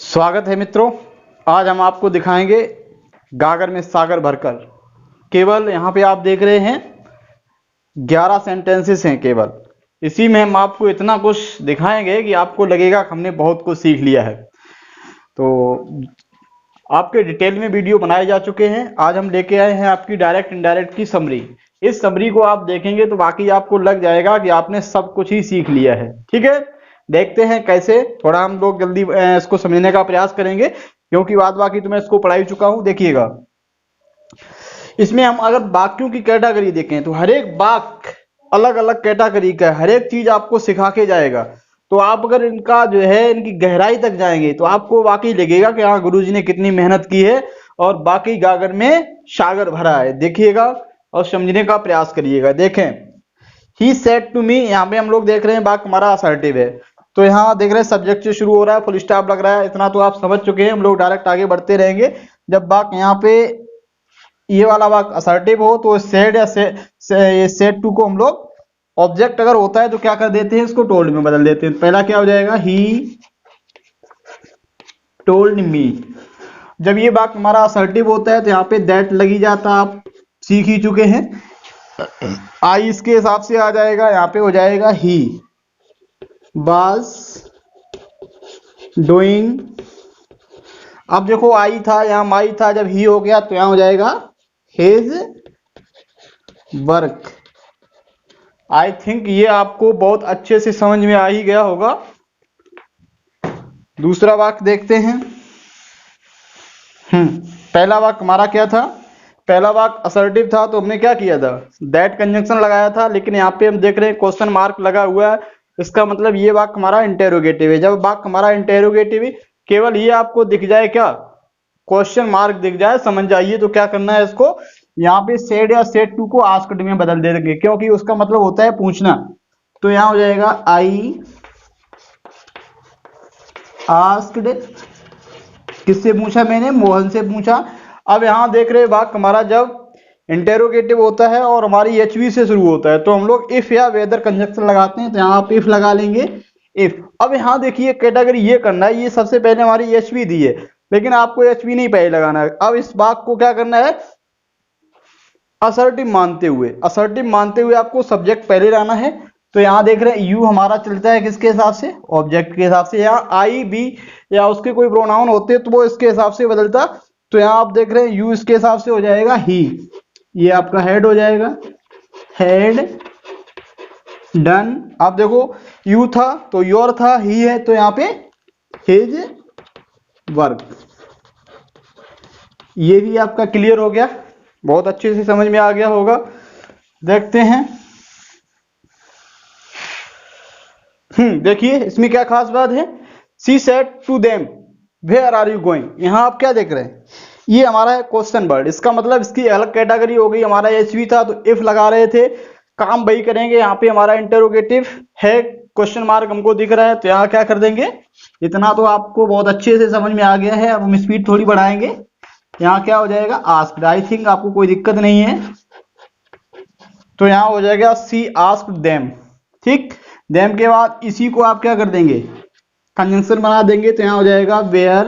स्वागत है मित्रों। आज हम आपको दिखाएंगे गागर में सागर भरकर। केवल यहाँ पे आप देख रहे हैं 11 सेंटेंसेस हैं केवल। इसी में हम आपको इतना कुछ दिखाएंगे कि आपको लगेगा कि हमने बहुत कुछ सीख लिया है। तो आपके डिटेल में वीडियो बनाए जा चुके हैं। आज हम लेके आए हैं आपकी डायरेक्ट इनडायरेक्ट की समरी। इस समरी को आप देखेंगे तो बाकी आपको लग जाएगा कि आपने सब कुछ ही सीख लिया है। ठीक है, देखते हैं कैसे। थोड़ा हम लोग जल्दी इसको समझने का प्रयास करेंगे, क्योंकि बाद बाकी तो मैं इसको पढ़ा ही चुका हूं। देखिएगा, इसमें हम अगर वाक्यों की कैटेगरी देखें तो हर एक वाक्य अलग अलग कैटेगरी का है। हर एक चीज आपको सिखा के जाएगा। तो आप अगर इनका जो है इनकी गहराई तक जाएंगे तो आपको वाकई लगेगा कि हाँ, गुरुजी ने कितनी मेहनत की है और बाकी गागर में सागर भरा है। देखिएगा और समझने का प्रयास करिएगा। देखें, ही सेड टू मी, यहाँ पे हम लोग देख रहे हैं वाक्य हमारा असर्टिव है। तो यहाँ देख रहे हैं सब्जेक्ट से शुरू हो रहा है, फुल स्टॉप लग रहा है। इतना तो आप समझ चुके हैं। हम लोग डायरेक्ट आगे बढ़ते रहेंगे। जब वाक्य यहाँ पे ये वाला वाक्य असर्टिव हो तो सेड या सेड टू को हम लोग ऑब्जेक्ट अगर होता है तो क्या कर देते हैं, इसको टोल्ड में बदल देते हैं। पहला क्या हो जाएगा, ही टोल्ड मी। जब ये वाक्य हमारा असर्टिव होता है तो यहाँ पे दैट लगी जाता, आप सीख ही चुके हैं। आई इसके हिसाब से आ जाएगा, यहाँ पे हो जाएगा ही वाज डूइंग। अब देखो, आई था यहाँ माई था, जब ही हो गया तो यहाँ हो जाएगा हिज वर्क। आई थिंक ये आपको बहुत अच्छे से समझ में आ ही गया होगा। दूसरा वाक्य देखते हैं। पहला वाक्य हमारा क्या था, पहला वाक्य असर्टिव था तो हमने क्या किया था, दैट कंजंक्शन लगाया था। लेकिन यहाँ पे हम देख रहे हैं क्वेश्चन मार्क लगा हुआ है। इसका मतलब ये वाक्य हमारा इंटेरोगेटिव है। जब वाक्य हमारा इंटेरोगेटिव है, केवल ये आपको दिख जाए क्या, क्वेश्चन मार्क दिख जाए, समझ जाइए तो क्या करना है, इसको यहाँ पे सेड या सेड टू को आस्क्ड में बदल देंगे, क्योंकि उसका मतलब होता है पूछना। तो यहाँ हो जाएगा आई आस्क्ड, किससे पूछा मैंने, मोहन से पूछा। अब यहाँ देख रहे वाक्य हमारा जब इंटेरोगेटिव होता है और हमारी एचवी से शुरू होता है तो हम लोग इफ या वेदर कंजक्शन लगाते हैं। तो यहाँ आप इफ लगा लेंगे, इफ। अब यहाँ देखिए कैटेगरी ये करना है, ये सबसे पहले हमारी एचवी दी है, लेकिन आपको एचवी नहीं पहले लगाना है। अब इस वाक्य को क्या करना है, असर्टिव मानते हुए, असर्टिव मानते हुए आपको सब्जेक्ट पहले लाना है। तो यहाँ देख रहे हैं यू हमारा चलता है किसके हिसाब से, ऑब्जेक्ट के हिसाब से। यहाँ आई बी या उसके कोई प्रोनाउन होते तो वो इसके हिसाब से बदलता। तो यहाँ आप देख रहे हैं यू इसके हिसाब से हो जाएगा ही, ये आपका हेड हो जाएगा, हेड डन। आप देखो यू था तो योर था, ही है तो यहाँ पे हिज वर्क। ये भी आपका क्लियर हो गया, बहुत अच्छे से समझ में आ गया होगा। देखते हैं। देखिए इसमें क्या खास बात है, she said to them where are you going. यहाँ आप क्या देख रहे हैं, ये हमारा है क्वेश्चन वर्ड। इसका मतलब इसकी अलग कैटेगरी हो गई। हमारा एचवी था तो इफ लगा रहे थे, काम वही करेंगे। यहाँ पे हमारा इंटरोगेटिव है, क्वेश्चन मार्क हमको दिख रहा है तो यहाँ क्या कर देंगे, इतना तो आपको बहुत अच्छे से समझ में आ गया है। अब हम स्पीड थोड़ी बढ़ाएंगे। यहाँ क्या हो जाएगा, आस्क्ड। आई थिंक आपको कोई दिक्कत नहीं है। तो यहाँ हो जाएगा सी आस्क्ड देम। ठीक, देम के बाद इसी को आप क्या कर देंगे, कंजंक्शन बना देंगे। तो यहाँ हो जाएगा वेयर।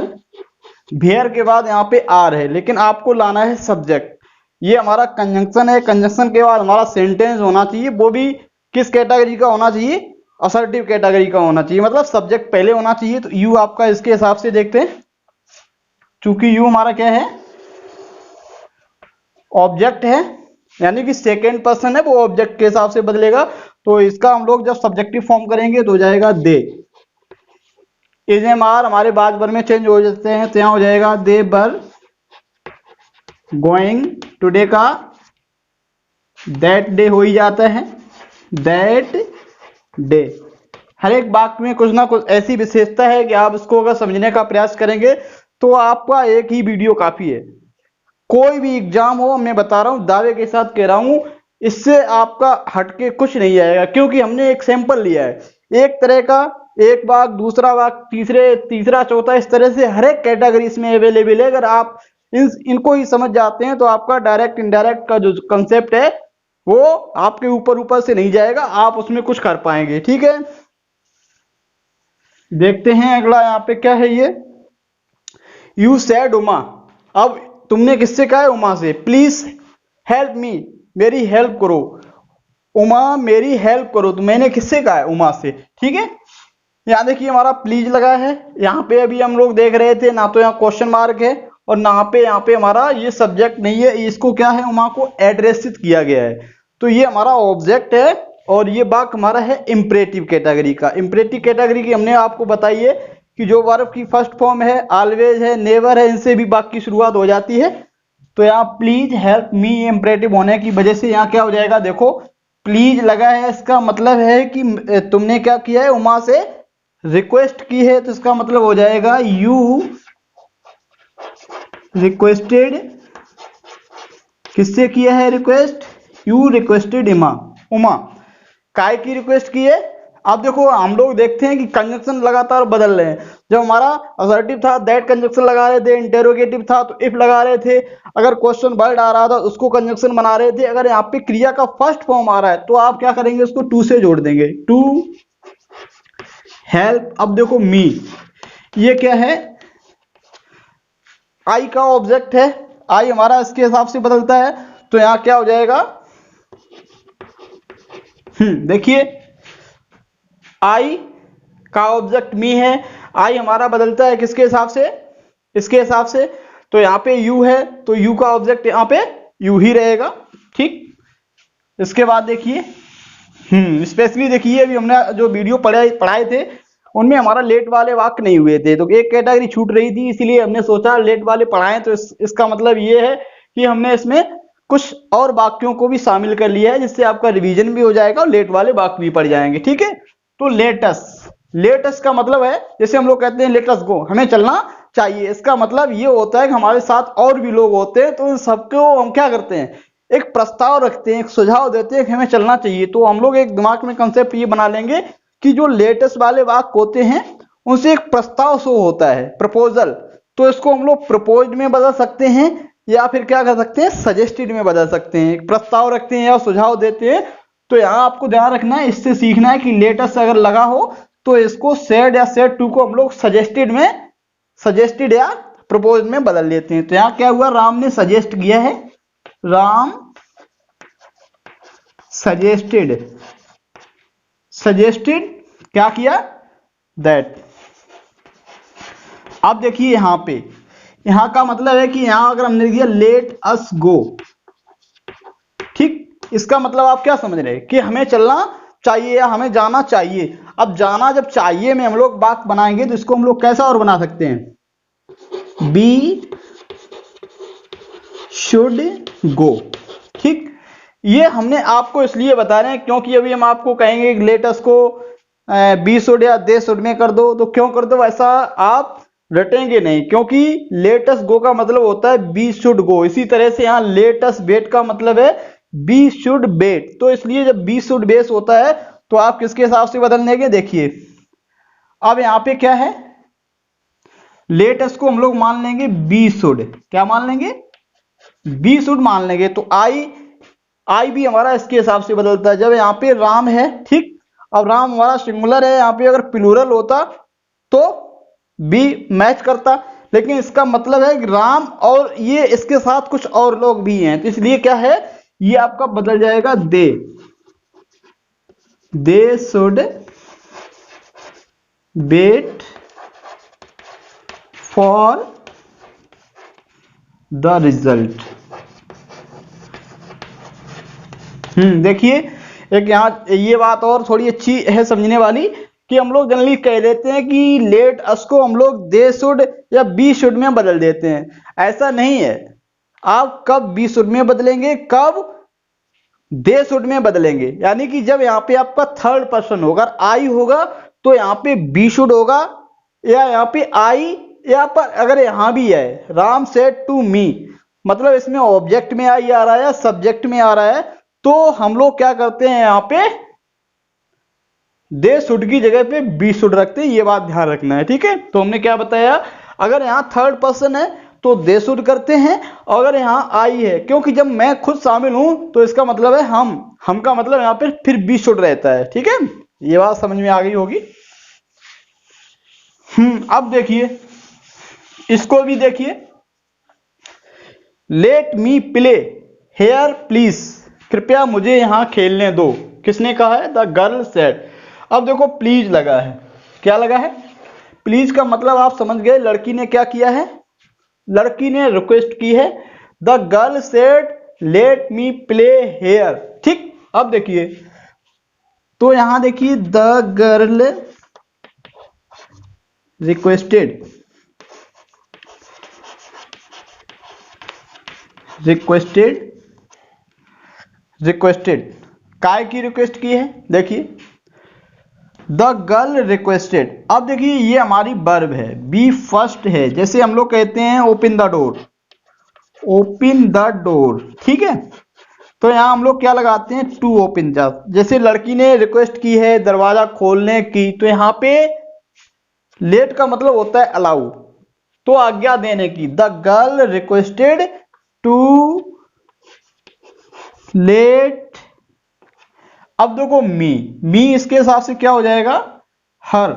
वेयर के बाद यहाँ पे आर है, लेकिन आपको लाना है सब्जेक्ट। ये हमारा कंजंक्शन है। कंजंक्शन के बाद हमारा सेंटेंस होना चाहिए, वो भी किस कैटेगरी का होना चाहिए, असर्टिव कैटेगरी का होना चाहिए। मतलब सब्जेक्ट पहले होना चाहिए। तो यू आपका इसके हिसाब से देखते हैं, चूंकि यू हमारा क्या है, ऑब्जेक्ट है, यानी कि सेकेंड पर्सन है, वो ऑब्जेक्ट के हिसाब से बदलेगा। तो इसका हम लोग जब सब्जेक्टिव फॉर्म करेंगे तो हो जाएगा दे। इज एम आर हमारे बाद भर में चेंज हो जाते हैं। तो यहाँ हो जाएगा दे वर गोइंग टुडे का दैट डे हो ही जाता है, दैट डे। हर एक वाक्य में कुछ ना कुछ ऐसी विशेषता है कि आप इसको अगर समझने का प्रयास करेंगे तो आपका एक ही वीडियो काफी है। कोई भी एग्जाम हो, मैं बता रहा हूं, दावे के साथ कह रहा हूं, इससे आपका हटके कुछ नहीं आएगा, क्योंकि हमने एक सैंपल लिया है एक तरह का, एक वाक्य, दूसरा वाक्य, तीसरा चौथा, इस तरह से हर एक कैटेगरी इसमें अवेलेबल है। अगर आप इनको ही समझ जाते हैं तो आपका डायरेक्ट इनडायरेक्ट का जो कंसेप्ट है वो आपके ऊपर ऊपर से नहीं जाएगा, आप उसमें कुछ कर पाएंगे। ठीक है, देखते हैं अगला यहाँ पे क्या है ये। यू सेड उमा, अब तुमने किससे कहा है? उमा से। प्लीज हेल्प मी, मेरी हेल्प करो। उमा मेरी हेल्प करो, तो मैंने किससे कहा है? उमा से। ठीक है, यहाँ देखिए हमारा प्लीज लगा है, यहाँ पे अभी हम लोग देख रहे थे ना, तो यहाँ क्वेश्चन मार्क है और ना पे यहाँ पे हमारा ये सब्जेक्ट नहीं है, इसको क्या है? उमा को एड्रेसित किया गया है, तो ये हमारा ऑब्जेक्ट है और ये वाक्य हमारा है इंपरेटिव कैटेगरी का। इंपरेटिव कैटेगरी की हमने आपको बताई है कि जो वर्ब की फर्स्ट फॉर्म है, ऑलवेज है, नेवर है, इनसे भी वाक्य की शुरुआत हो जाती है। तो यहाँ प्लीज हेल्प मी इंपरेटिव होने की वजह से यहाँ क्या हो जाएगा? देखो प्लीज लगा है, इसका मतलब है कि तुमने क्या किया है? उमा से रिक्वेस्ट की है, तो इसका मतलब हो जाएगा यू रिक्वेस्टेड। किससे किया है रिक्वेस्ट? यू रिक्वेस्टेड उमा काय की रिक्वेस्ट की है। अब देखो हम लोग देखते हैं कि कंजंक्शन लगातार बदल रहे हैं। जब हमारा असर्टिव था दैट कंजंक्शन लगा रहे थे, इंटेरोगेटिव था तो इफ लगा रहे थे, अगर क्वेश्चन वर्ड आ रहा था उसको कंजंक्शन बना रहे थे, अगर यहाँ पे क्रिया का फर्स्ट फॉर्म आ रहा है तो आप क्या करेंगे? उसको टू से जोड़ देंगे, टू हेल्प। अब देखो मी, ये क्या है? आई का ऑब्जेक्ट है, आई हमारा इसके हिसाब से बदलता है, तो यहां क्या हो जाएगा? देखिए आई का ऑब्जेक्ट मी है, आई हमारा बदलता है किसके हिसाब से? इसके हिसाब से। तो यहाँ पे यू है तो यू का ऑब्जेक्ट यहाँ पे यू ही रहेगा। ठीक, इसके बाद देखिए स्पेशली देखिए अभी हमने जो वीडियो पढ़ाए थे उनमें हमारा लेट वाले वाक्य नहीं हुए थे, तो एक कैटेगरी छूट रही थी, इसलिए हमने सोचा लेट वाले पढ़ाएं। तो इसका मतलब ये है कि हमने इसमें कुछ और वाक्यों को भी शामिल कर लिया है, जिससे आपका रिवीजन भी हो जाएगा और लेट वाले वाक्य भी पढ़ जाएंगे। ठीक है, तो लेटस का मतलब है, जैसे हम लोग कहते हैं लेटस गो, हमें चलना चाहिए, इसका मतलब ये होता है कि हमारे साथ और भी लोग होते हैं, तो इन सबको हम क्या करते हैं? एक प्रस्ताव रखते हैं, एक सुझाव देते हैं कि हमें चलना चाहिए। तो हम लोग एक दिमाग में कंसेप्ट ये बना लेंगे कि जो लेटेस्ट वाले वाक्य होते हैं उनसे एक प्रस्ताव शो होता है, प्रपोजल, तो इसको हम लोग प्रपोज्ड में बदल सकते हैं या फिर क्या कर सकते हैं? सजेस्टेड में बदल सकते हैं। एक प्रस्ताव रखते हैं या सुझाव देते हैं। तो यहाँ आपको ध्यान रखना है, इससे सीखना है कि लेटेस्ट अगर लगा हो तो इसको सेड या सेड टू को हम लोग सजेस्टेड या प्रपोज में बदल लेते हैं। तो यहाँ क्या हुआ? राम ने सजेस्ट किया है, राम सजेस्टेड क्या किया? दैट। अब देखिए यहां पे, यहां का मतलब है कि यहां अगर हमने दिया लेट अस गो, ठीक, इसका मतलब आप क्या समझ रहे हैं? कि हमें चलना चाहिए या हमें जाना चाहिए। अब जाना जब चाहिए में हम लोग बात बनाएंगे तो इसको हम लोग कैसा और बना सकते हैं? We should go. ठीक, ये हमने आपको इसलिए बता रहे हैं क्योंकि अभी हम आपको कहेंगे लेटस को बी शुड या दे शुड में कर दो, तो क्यों कर दो ऐसा आप रटेंगे नहीं, क्योंकि लेटस गो का मतलब होता है बी शुड गो। इसी तरह से यहाँ लेटस बेट का मतलब है बी शुड बेट, तो इसलिए जब बी शुड बेस होता है तो आप किसके हिसाब से बदल देंगे? देखिए अब यहाँ पे क्या है? लेटस को हम लोग मान लेंगे बी शुड, क्या मान लेंगे? बी शुड मान लेंगे। तो आई भी हमारा इसके हिसाब से बदलता है। जब यहाँ पे राम है, ठीक, अब राम हमारा सिंगुलर है, यहाँ पे अगर प्लूरल होता तो बी मैच करता, लेकिन इसका मतलब है कि राम और ये इसके साथ कुछ और लोग भी हैं, तो इसलिए क्या है? ये आपका बदल जाएगा they should wait for the result. देखिए एक यहाँ ये बात और थोड़ी अच्छी है समझने वाली कि हम लोग जनरली कह देते हैं कि लेट अस को हम लोग दे शुड या बी शुड में बदल देते हैं। ऐसा नहीं है, आप कब बी शुड में बदलेंगे, कब दे शुड में बदलेंगे। यानी कि जब यहाँ पे आपका थर्ड पर्सन होगा, आई होगा तो यहाँ पे बी शुड होगा, या यहाँ पे आई, या पर अगर यहाँ भी है राम सेड टू मी, मतलब इसमें ऑब्जेक्ट में आई आ रहा है या सब्जेक्ट में आ रहा है, तो हम लोग क्या करते हैं? यहाँ पे दे शुड की जगह पे बी शुड रखते हैं, ये बात ध्यान रखना है। ठीक है, तो हमने क्या बताया? अगर यहाँ थर्ड पर्सन है तो दे शुड करते हैं, और अगर यहाँ आई है, क्योंकि जब मैं खुद शामिल हूं तो इसका मतलब है हम का मतलब यहाँ पे फिर बी शुड रहता है। ठीक है, ये बात समझ में आ गई होगी। अब देखिए, इसको भी देखिए, late me play here please, कृपया मुझे यहां खेलने दो। किसने कहा है? The girl said. अब देखो प्लीज लगा है, क्या लगा है? प्लीज का मतलब आप समझ गए, लड़की ने क्या किया है? लड़की ने रिक्वेस्ट की है। The girl said let me play here. ठीक, अब देखिए, तो यहां देखिए, द गर्ल रिक्वेस्टेड, रिक्वेस्टेड काय की रिक्वेस्ट की है? देखिए, द गर्ल रिक्वेस्टेड। अब देखिए, ये हमारी वर्ब है, बी फर्स्ट है, जैसे हम लोग कहते हैं open the door, open the door. ठीक है, तो यहां हम लोग क्या लगाते हैं? To open the. जैसे लड़की ने रिक्वेस्ट की है दरवाजा खोलने की, तो यहां पे लेट का मतलब होता है अलाउ, तो आज्ञा देने की। The girl requested to let. अब देखो मी इसके हिसाब से क्या हो जाएगा? हर।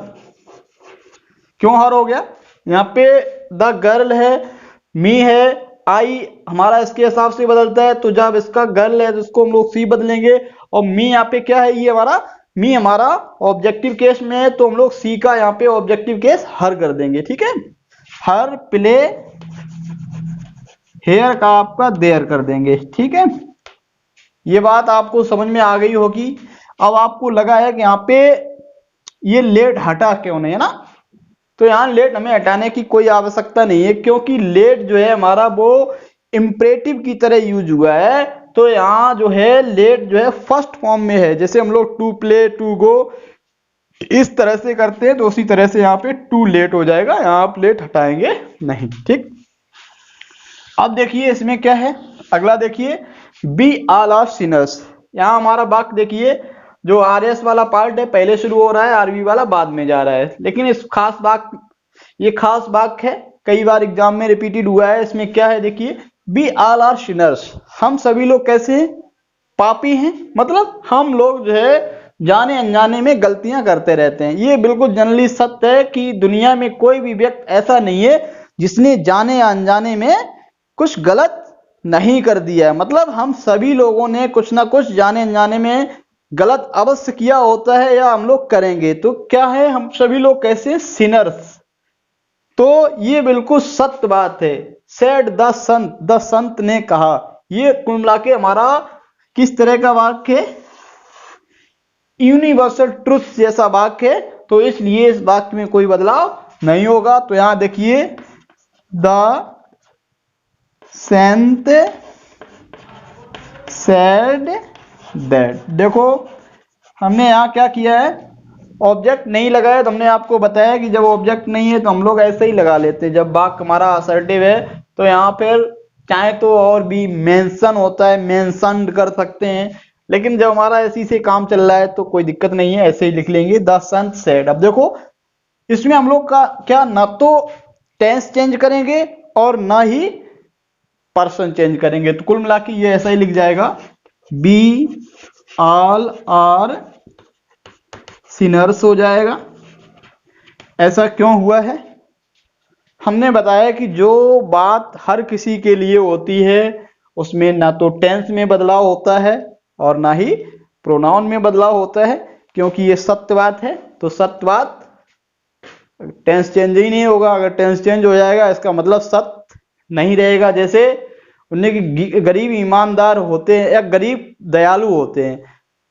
क्यों हर हो गया? यहां पे द गर्ल है, मी है, आई हमारा इसके हिसाब से बदलता है, तो जब इसका गर्ल है तो इसको हम लोग सी बदलेंगे, और मी यहाँ पे क्या है? ये हमारा मी हमारा ऑब्जेक्टिव केस में है, तो हम लोग सी का यहाँ पे ऑब्जेक्टिव केस हर कर देंगे। ठीक है, हर प्ले हेयर का आपका देयर कर देंगे। ठीक है, ये बात आपको समझ में आ गई होगी। अब आपको लगा है कि यहाँ पे ये लेट हटा क्यों नहीं है ना, तो यहाँ लेट हमें हटाने की कोई आवश्यकता नहीं है, क्योंकि लेट जो है हमारा वो इंपरेटिव की तरह यूज हुआ है। तो यहाँ जो है लेट जो है फर्स्ट फॉर्म में है, जैसे हम लोग टू प्ले, टू गो इस तरह से करते हैं, तो उसी तरह से यहाँ पे टू लेट हो जाएगा, यहाँ आप लेट हटाएंगे नहीं। ठीक, अब देखिए इसमें क्या है, अगला देखिए, बी ऑल आर सिनर्स। यहाँ हमारा वाक्य देखिए, जो आर एस वाला पार्ट है पहले शुरू हो रहा है, आरबी वाला बाद में जा रहा है, लेकिन इस खास वाक्य, ये खास वाक्य है, कई बार एग्जाम में रिपीटेड हुआ है। इसमें क्या है देखिए, बी ऑल आर सिनर्स, हम सभी लोग कैसे हैं? पापी हैं, मतलब हम लोग जो है जाने अनजाने में गलतियां करते रहते हैं। ये बिल्कुल जनरली सत्य है कि दुनिया में कोई भी व्यक्ति ऐसा नहीं है जिसने जाने या अनजाने में कुछ गलत नहीं कर दिया है। मतलब हम सभी लोगों ने कुछ ना कुछ जाने अनजाने में गलत अवश्य किया होता है, या हम लोग करेंगे। तो क्या है, हम सभी लोग कैसे? सिनर्स। तो ये बिल्कुल सत्य बात है। सेड द संत, द संत ने कहा। ये कुल मिला के हमारा किस तरह का वाक्य है? यूनिवर्सल ट्रुथ जैसा वाक्य है, तो इसलिए इस वाक्य में कोई बदलाव नहीं होगा। तो यहां देखिए, द सेंट सेड दैट। देखो हमने यहां क्या किया है, ऑब्जेक्ट नहीं लगाया, तो हमने आपको बताया कि जब ऑब्जेक्ट नहीं है तो हम लोग ऐसे ही लगा लेते हैं। जब वाक्य हमारा असर्टिव है तो यहाँ पर चाहे तो और भी मेंशन होता है, मेंशनड कर सकते हैं, लेकिन जब हमारा इसी से काम चल रहा है तो कोई दिक्कत नहीं है, ऐसे ही लिख लेंगे, द सन सेड। अब देखो इसमें हम लोग का क्या, ना तो टेंस चेंज करेंगे और ना ही पर्सन चेंज करेंगे, तो कुल मिला के ये ऐसा ही लिख जाएगा, बी ऑल आर सिनर्स हो जाएगा। ऐसा क्यों हुआ है? हमने बताया कि जो बात हर किसी के लिए होती है उसमें ना तो टेंस में बदलाव होता है और ना ही प्रोनाउन में बदलाव होता है, क्योंकि ये सत्य बात है। तो सत्य बात टेंस चेंज ही नहीं होगा। अगर टेंस चेंज हो जाएगा इसका मतलब सत्य नहीं रहेगा। जैसे उन्हें कि गरीब ईमानदार होते हैं या गरीब दयालु होते हैं,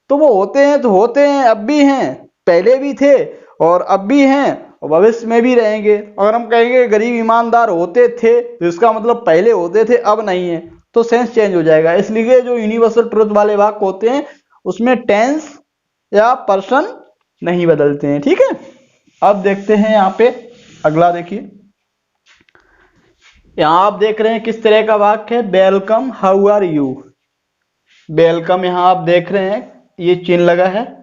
तो वो होते हैं तो होते हैं, अब भी हैं, पहले भी थे और अब भी हैं और भविष्य में भी रहेंगे। अगर हम कहेंगे गरीब ईमानदार होते थे तो इसका मतलब पहले होते थे अब नहीं है, तो सेंस चेंज हो जाएगा। इसलिए जो यूनिवर्सल ट्रुथ वाले वाक्य होते हैं उसमें टेंस या पर्सन नहीं बदलते हैं। ठीक है, अब देखते हैं यहाँ पे अगला। देखिए यहाँ आप देख रहे हैं किस तरह का वाक्य है, welcome how are you. Welcome यहाँ आप देख रहे हैं ये चिन्ह लगा है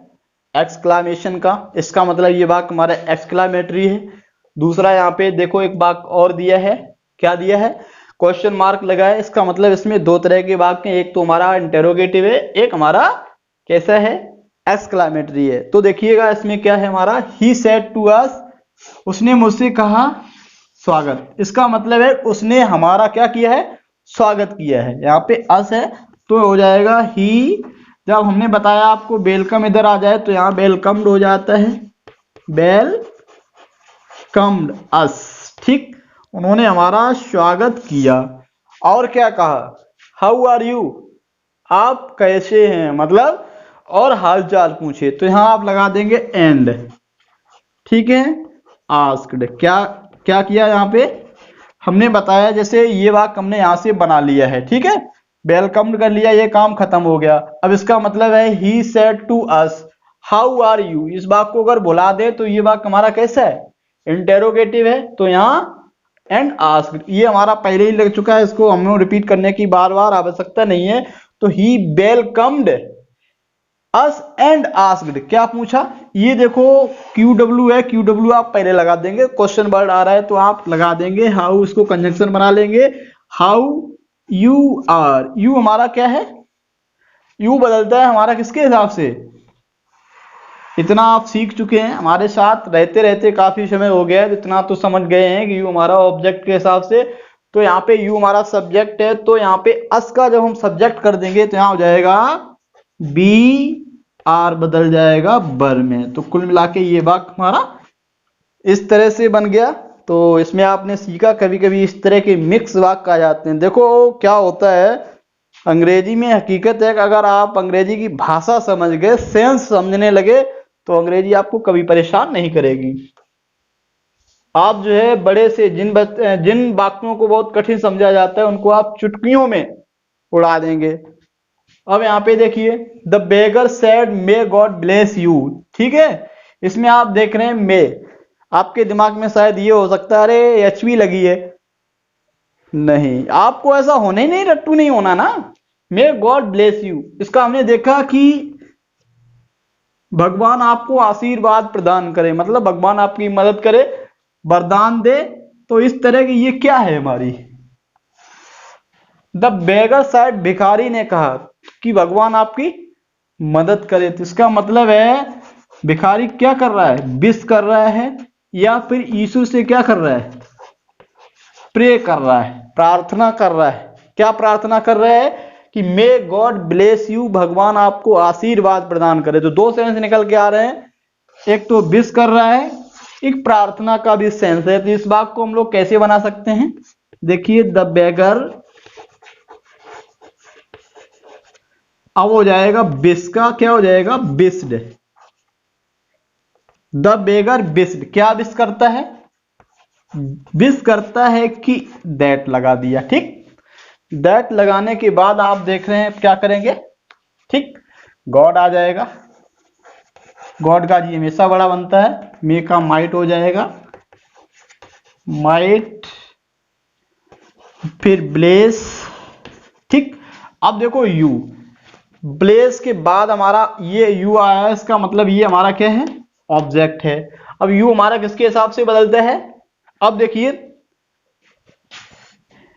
एक्सक्लामेशन का, इसका मतलब ये वाक्य हमारा एक्सक्लामेटरी है। दूसरा यहाँ पे देखो एक वाक्य और दिया है क्या दिया है, क्वेश्चन मार्क लगा है। इसका मतलब इसमें दो तरह के वाक्य हैं, एक तो हमारा इंटेरोगेटिव है, एक हमारा कैसा है, एक्सक्लेमेटरी है। तो देखिएगा इसमें क्या है हमारा, ही सेड टू अस, उसने मुझसे कहा स्वागत। इसका मतलब है उसने हमारा क्या किया है, स्वागत किया है। यहाँ पे अस है तो हो जाएगा ही। जब हमने बताया आपको वेलकम इधर आ जाए तो यहाँ वेलकम्ड हो जाता है, वेलकम्ड अस, ठीक। उन्होंने हमारा स्वागत किया। और क्या कहा, हाउ आर यू, आप कैसे हैं, मतलब और हाल चाल पूछे तो यहाँ आप लगा देंगे एंड, ठीक है। आस्क्ड, क्या क्या किया यहाँ पे हमने बताया, जैसे ये वाक्य हमने यहां से बना लिया है, ठीक है, वेलकम कर लिया, ये काम खत्म हो गया। अब इसका मतलब है he said to us how are you. इस वाक्य को अगर बुला दे तो ये वाक्य हमारा कैसा है, इंटेरोगेटिव है, तो यहाँ एंड आस्क्ड, ये हमारा पहले ही लग चुका है, इसको हमें रिपीट करने की बार बार आवश्यकता नहीं है। तो ही वेलकम्ड अस एंड आस्क्ड, क्या पूछा, ये देखो QW है, QW आप पहले लगा देंगे, क्वेश्चन वर्ड आ रहा है तो आप लगा देंगे हाउ, इसको कंजंक्शन बना लेंगे, हाउ यू आर। यू हमारा क्या है, यू बदलता है हमारा किसके हिसाब से, इतना आप सीख चुके हैं हमारे साथ रहते रहते, काफी समय हो गया है, इतना तो समझ गए हैं कि यू हमारा ऑब्जेक्ट के हिसाब से। तो यहाँ पे यू हमारा सब्जेक्ट है, तो यहाँ पे अस का जब हम सब्जेक्ट कर देंगे तो यहाँ हो जाएगा बी आर, बदल जाएगा बर में। तो कुल मिला के ये वाक्य हमारा इस तरह से बन गया। तो इसमें आपने सीखा, कभी कभी इस तरह के मिक्स वाक्य आ जाते हैं। देखो क्या होता है अंग्रेजी में, हकीकत है कि अगर आप अंग्रेजी की भाषा समझ गए, सेंस समझने लगे, तो अंग्रेजी आपको कभी परेशान नहीं करेगी। आप जो है बड़े से जिन वाक्यों को बहुत कठिन समझा जाता है उनको आप चुटकियों में उड़ा देंगे। अब यहाँ पे देखिए, the beggar said may God bless you, ठीक है। इसमें आप देख रहे हैं मे, आपके दिमाग में शायद ये हो सकता है अरे HV लगी है, नहीं, आपको ऐसा होना ही नहीं, रट्टू नहीं होना ना। मे गॉड ब्लेस यू, इसका हमने देखा कि भगवान आपको आशीर्वाद प्रदान करे, मतलब भगवान आपकी मदद करे, वरदान दे। तो इस तरह की ये क्या है हमारी, द बेगर सेड, भिखारी ने कहा कि भगवान आपकी मदद करे। तो इसका मतलब है भिखारी क्या कर रहा है, विश कर रहा है, या फिर यीशु से क्या कर रहा है, प्रे कर रहा है, प्रार्थना कर रहा है। क्या प्रार्थना कर रहा है कि मे गॉड ब्लेस यू, भगवान आपको आशीर्वाद प्रदान करे। तो दो सेंस निकल के आ रहे हैं, एक तो विश कर रहा है, एक प्रार्थना का भी सेंस है। तो इस वाक्य को हम लोग कैसे बना सकते हैं, देखिए, द बेगर, अब हो जाएगा विश का क्या हो जाएगा, विस्ड, द बेगर विस्ड, क्या विश करता है, विश करता है कि दैट लगा दिया, ठीक। दैट लगाने के बाद आप देख रहे हैं क्या करेंगे, ठीक, गॉड आ जाएगा, गॉड का जी हमेशा बड़ा बनता है, मे का माइट हो जाएगा, माइट, फिर ब्लेस, ठीक। अब देखो यू, ब्लेस के बाद हमारा ये यू आया है, इसका मतलब ये हमारा क्या है, ऑब्जेक्ट है। अब यू हमारा किसके हिसाब से बदलता है, अब देखिए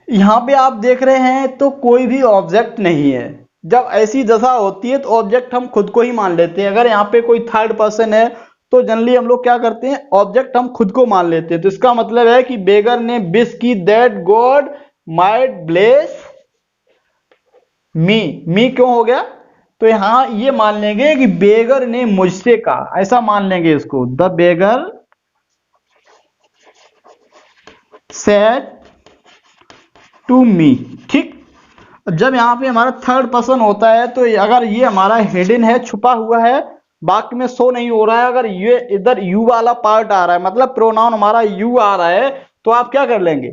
यहां पे आप देख रहे हैं तो कोई भी ऑब्जेक्ट नहीं है। जब ऐसी दशा होती है तो ऑब्जेक्ट हम खुद को ही मान लेते हैं। अगर यहाँ पे कोई थर्ड पर्सन है तो जनरली हम लोग क्या करते हैं, ऑब्जेक्ट हम खुद को मान लेते हैं। तो इसका मतलब है कि बेगर ने विश की that God might bless me क्यों हो गया, तो यहां ये मान लेंगे कि बेगर ने मुझसे कहा, ऐसा मान लेंगे इसको, the beggar said to me, ठीक। जब यहाँ पे हमारा थर्ड पर्सन होता है तो अगर ये हमारा हिडन है, छुपा हुआ है, वाक्य में शो नहीं हो रहा है, अगर ये इधर यू वाला पार्ट आ रहा है, मतलब प्रोनाउन हमारा यू आ रहा है, तो आप क्या कर लेंगे,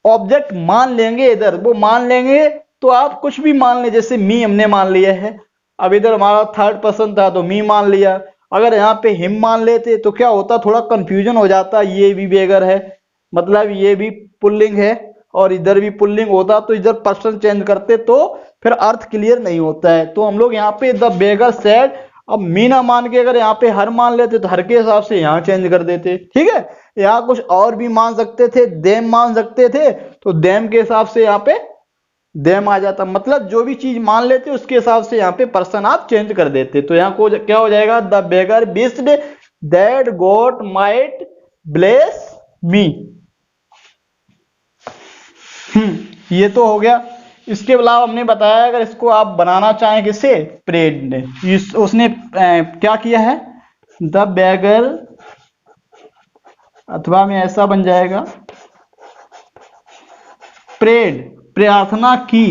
ऑब्जेक्ट मान लेंगे, इधर वो मान लेंगे। तो आप कुछ भी मान ले, जैसे मी हमने मान लिया है, अब इधर हमारा थर्ड पर्सन था तो मी मान लिया। अगर यहाँ पे हिम मान लेते तो क्या होता, थोड़ा कंफ्यूजन हो जाता, ये भी बेगर है, मतलब ये भी पुल्लिंग है और इधर भी पुल्लिंग होता, तो इधर पर्सन चेंज करते तो फिर अर्थ क्लियर नहीं होता है। तो हम लोग यहाँ पे द बेगर सेड, अब मी ना मान के अगर यहाँ पे हर मान लेते तो हर के हिसाब से यहाँ चेंज कर देते, ठीक है। यहाँ कुछ और भी मान सकते थे, देम मान सकते थे, तो देम के हिसाब से यहाँ पे देम आ जाता। मतलब जो भी चीज मान लेते उसके हिसाब से यहाँ पे पर्सन आप चेंज कर देते। तो यहाँ को क्या हो जाएगा, the beggar wished that God might bless me. ये तो हो गया। इसके अलावा हमने बताया अगर इसको आप बनाना चाहें किससे, प्रेड ने, उसने क्या किया है, द बेगर, अथवा में ऐसा बन जाएगा प्रेड, प्रार्थना की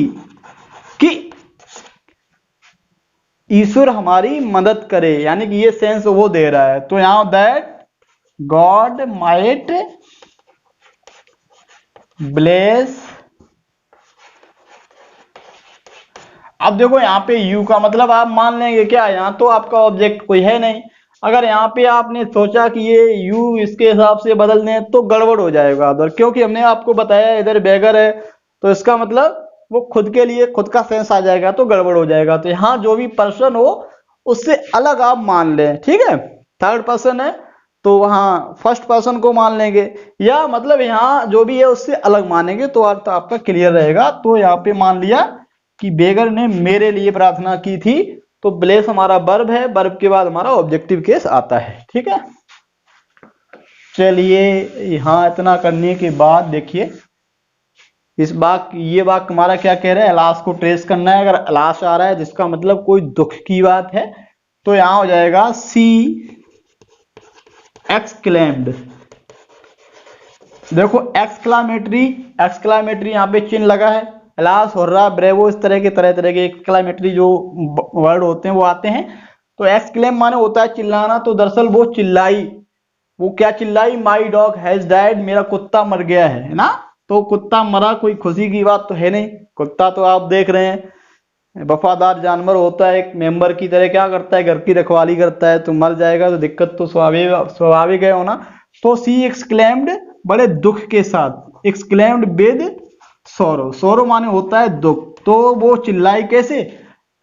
कि ईश्वर हमारी मदद करे, यानी कि ये सेंस वो दे रहा है। तो यहां दैट गॉड माइट ब्लेस। अब देखो यहाँ पे यू का मतलब आप मान लेंगे क्या, यहाँ तो आपका ऑब्जेक्ट कोई है नहीं। अगर यहाँ पे आपने सोचा कि ये यू इसके हिसाब से बदल दें तो गड़बड़ हो जाएगा उधर, क्योंकि हमने आपको बताया इधर बेगर है तो इसका मतलब वो खुद के लिए खुद का सेंस आ जाएगा तो गड़बड़ हो जाएगा। तो यहाँ जो भी पर्सन हो उससे अलग आप मान लें, ठीक है। थर्ड पर्सन है तो वहाँ फर्स्ट पर्सन को मान लेंगे, या मतलब यहाँ जो भी है उससे अलग मानेंगे तो अर्थ आपका क्लियर रहेगा। तो यहाँ पे मान लिया कि बेगर ने मेरे लिए प्रार्थना की थी, तो ब्लेस हमारा वर्ब है, वर्ब के बाद हमारा ऑब्जेक्टिव केस आता है, ठीक है। चलिए यहाँ इतना करने के बाद देखिए इस वाक्य, ये वाक्य हमारा क्या कह रहा है, अलास को ट्रेस करना है। अगर अलास आ रहा है जिसका मतलब कोई दुख की बात है तो यहां हो जाएगा सी एक्सक्लेम्ड। देखो एक्सक्लामेटरी, एक्सक्लामेटरी यहाँ पे चिन्ह लगा है, अलास, हुर्रा, ब्रेवो, इस तरह के एक्सक्लामेटरी जो वर्ड होते हैं वो आते हैं। तो एक्सक्लेम माने होता है चिल्लाना, तो दरअसल वो चिल्लाई, वो क्या चिल्लाई, माई डॉग हैज डाइड, मेरा कुत्ता मर गया है ना। तो कुत्ता मरा कोई खुशी की बात तो है नहीं, कुत्ता तो आप देख रहे हैं वफादार जानवर होता है, एक मेंबर की तरह क्या करता है, घर की रखवाली करता है। तो मर जाएगा तो दिक्कत तो स्वाभाविक है होना। तो सी एक्सक्लेम्ड, बड़े दुख के साथ, एक्सक्लेम्ड विद सोरो, सोरो माने होता है दुख, तो वो चिल्लाई कैसे,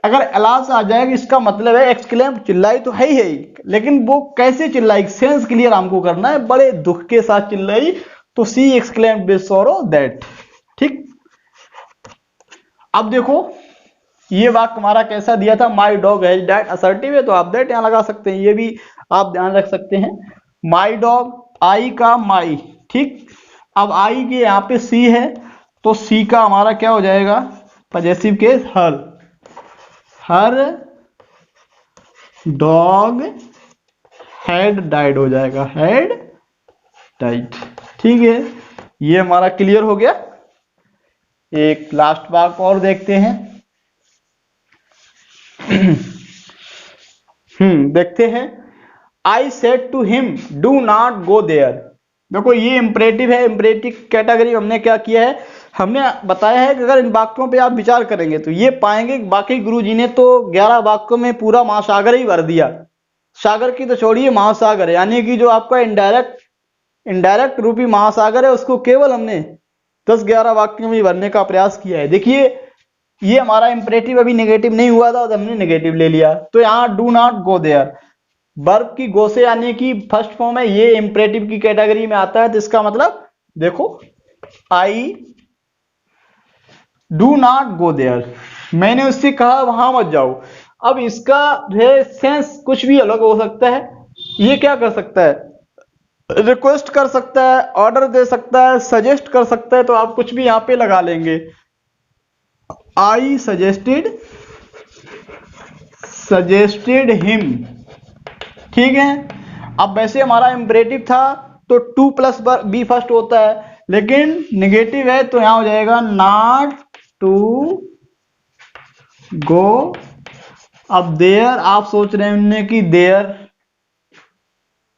अगर अलास आ जाएगा इसका मतलब है एक्सक्लेम, चिल्लाई तो है ही, लेकिन वो कैसे चिल्लाई, सेंस क्लियर हमको करना है, बड़े दुख के साथ चिल्लाई। तो सी एक्सक्लेम्ड विद सोरो दैट, ठीक। अब देखो ये वाक्य हमारा कैसा दिया था, my dog has died, assertive है तो आप दैट यहां लगा सकते हैं, ये भी आप ध्यान रख सकते हैं। माई डॉग, आई का माई, ठीक। अब आई के यहाँ पे सी है तो सी का हमारा क्या हो जाएगा, possessive case her, her dog had died हो जाएगा, हैड डाइड, ठीक है। ये हमारा क्लियर हो गया। एक लास्ट वाक्य और देखते हैं। देखते हैं, I said to him do not go there. देखो ये इंपरेटिव है, इंपरेटिव कैटेगरी हमने क्या किया है, हमने बताया है कि अगर इन वाक्यों पे आप विचार करेंगे तो ये पाएंगे कि बाकी गुरुजी ने तो 11 वाक्यों में पूरा महासागर ही भर दिया, सागर की तो छोड़िए महासागर, यानी कि जो आपका इनडायरेक्ट रूपी महासागर है उसको केवल हमने 10-11 वाक्यों में भरने का प्रयास किया है। देखिए ये हमारा इंपरेटिव अभी नेगेटिव नहीं हुआ था तो हमने नेगेटिव ले लिया। तो यहाँ do not go there, verb की गो से यानी कि फर्स्ट फॉर्म है, ये इंपरेटिव की कैटेगरी में आता है। तो इसका मतलब देखो I do not go there, मैंने उससे कहा वहां मत जाओ। अब इसका सेंस कुछ भी अलग हो सकता है, ये क्या कर सकता है, रिक्वेस्ट कर सकता है, ऑर्डर दे सकता है, सजेस्ट कर सकता है, तो आप कुछ भी यहां पे लगा लेंगे। आई सजेस्टेड हिम, ठीक है। अब वैसे हमारा इंपरेटिव था तो टू प्लस बी फर्स्ट होता है, लेकिन नेगेटिव है तो यहां हो जाएगा नॉट टू गो। अब देयर आप सोच रहे हैं उनने कि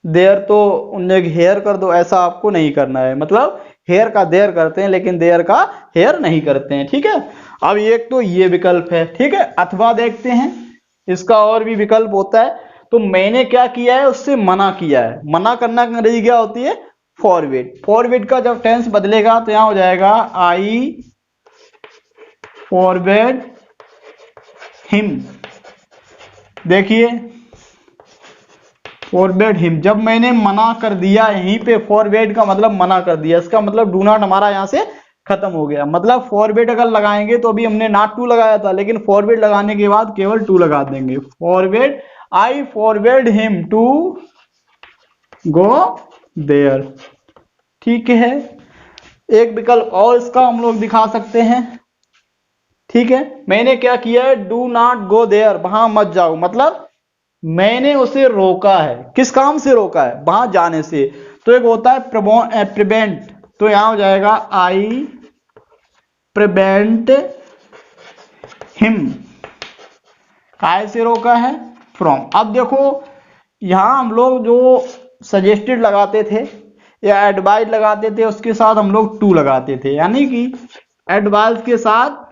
देयर तो उनने हेयर कर दो, ऐसा आपको नहीं करना है। मतलब हेयर का देयर करते हैं लेकिन देयर का हेयर नहीं करते हैं, ठीक है। अब एक तो ये विकल्प है, ठीक है। अथवा देखते हैं, इसका और भी विकल्प होता है। तो मैंने क्या किया है, उससे मना किया है। मना करना की अंग्रेजी क्या होती है, फॉरबिड। फॉरबिड का जब टेंस बदलेगा तो यहां हो जाएगा आई फॉरबिड हिम। देखिए फॉरबेड हिम, जब मैंने मना कर दिया, यहीं पे फॉरबेड का मतलब मना कर दिया, इसका मतलब डू नॉट हमारा यहाँ से खत्म हो गया। मतलब फॉरबेड अगर लगाएंगे तो अभी हमने नॉट टू लगाया था, लेकिन फॉरबेड लगाने के बाद केवल टू लगा देंगे। Forbade, I forbade him to go there. ठीक है, एक विकल्प और इसका हम लोग दिखा सकते हैं। ठीक है, मैंने क्या किया है, डू नॉट गो देयर, वहां मत जाओ, मतलब मैंने उसे रोका है। किस काम से रोका है, वहां जाने से। तो एक होता है प्रिवेंट, तो यहां हो जाएगा आई प्रिवेंट हिम, काय से रोका है, फ्रॉम। अब देखो यहां हम लोग जो सजेस्टेड लगाते थे या एडवाइज लगाते थे, उसके साथ हम लोग टू लगाते थे, यानी कि एडवाइज के साथ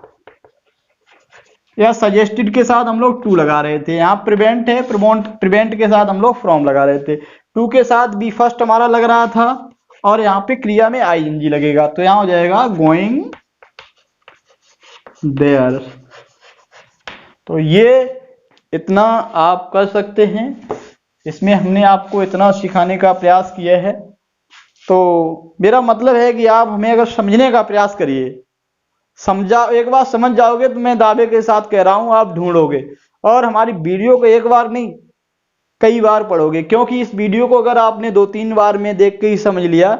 या सजेस्टेड के साथ हम लोग टू लगा रहे थे। यहाँ प्रिवेंट है, प्रिवेंट के साथ हम लोग फ्रॉम लगा रहे थे। टू के साथ बी फर्स्ट हमारा लग रहा था, और यहाँ पे क्रिया में आईएनजी लगेगा, तो यहाँ हो जाएगा गोइंग देयर। तो ये इतना आप कर सकते हैं, इसमें हमने आपको इतना सिखाने का प्रयास किया है। तो मेरा मतलब है कि आप हमें अगर समझने का प्रयास करिए, समझा, एक बार समझ जाओगे तो मैं दावे के साथ कह रहा हूं आप ढूंढोगे, और हमारी वीडियो को एक बार नहीं कई बार पढ़ोगे, क्योंकि इस वीडियो को अगर आपने 2-3 बार में देख के ही समझ लिया।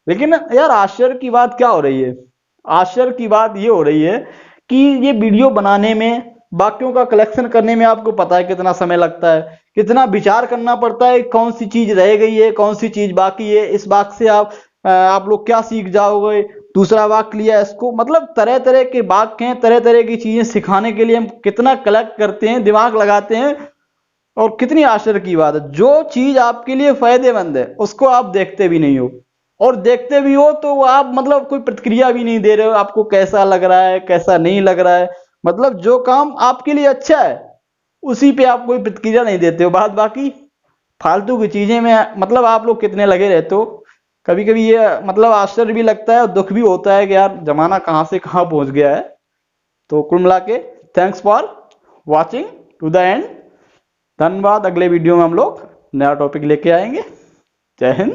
लेकिन यार आश्चर्य की बात क्या हो रही है, आश्चर्य की बात ये हो रही है कि ये वीडियो बनाने में, वाक्यों का कलेक्शन करने में आपको पता है कितना समय लगता है, कितना विचार करना पड़ता है, कौन सी चीज रह गई है, कौन सी चीज बाकी है, इस वाक्य से आप लोग क्या सीख जाओगे, दूसरा वाक्य लिया इसको, मतलब तरह तरह के वाक्य हैं, तरह तरह की चीजें सिखाने के लिए हम कितना कलेक्ट करते हैं, दिमाग लगाते हैं। और कितनी आश्चर्य की बात है, जो चीज आपके लिए फायदेमंद है उसको आप देखते भी नहीं हो, और देखते भी हो तो आप मतलब कोई प्रतिक्रिया भी नहीं दे रहे हो, आपको कैसा लग रहा है कैसा नहीं लग रहा है, मतलब जो काम आपके लिए अच्छा है उसी पे आप कोई प्रतिक्रिया नहीं देते हो। बात बाकी फालतू की चीजें में मतलब आप लोग कितने लगे रहते हो। कभी कभी ये मतलब आश्चर्य भी लगता है और दुख भी होता है कि यार जमाना कहां से कहां पहुंच गया है। तो कुल मिला के thanks for watching to the end. धन्यवाद। अगले वीडियो में हम लोग नया टॉपिक लेके आएंगे। जय हिंद।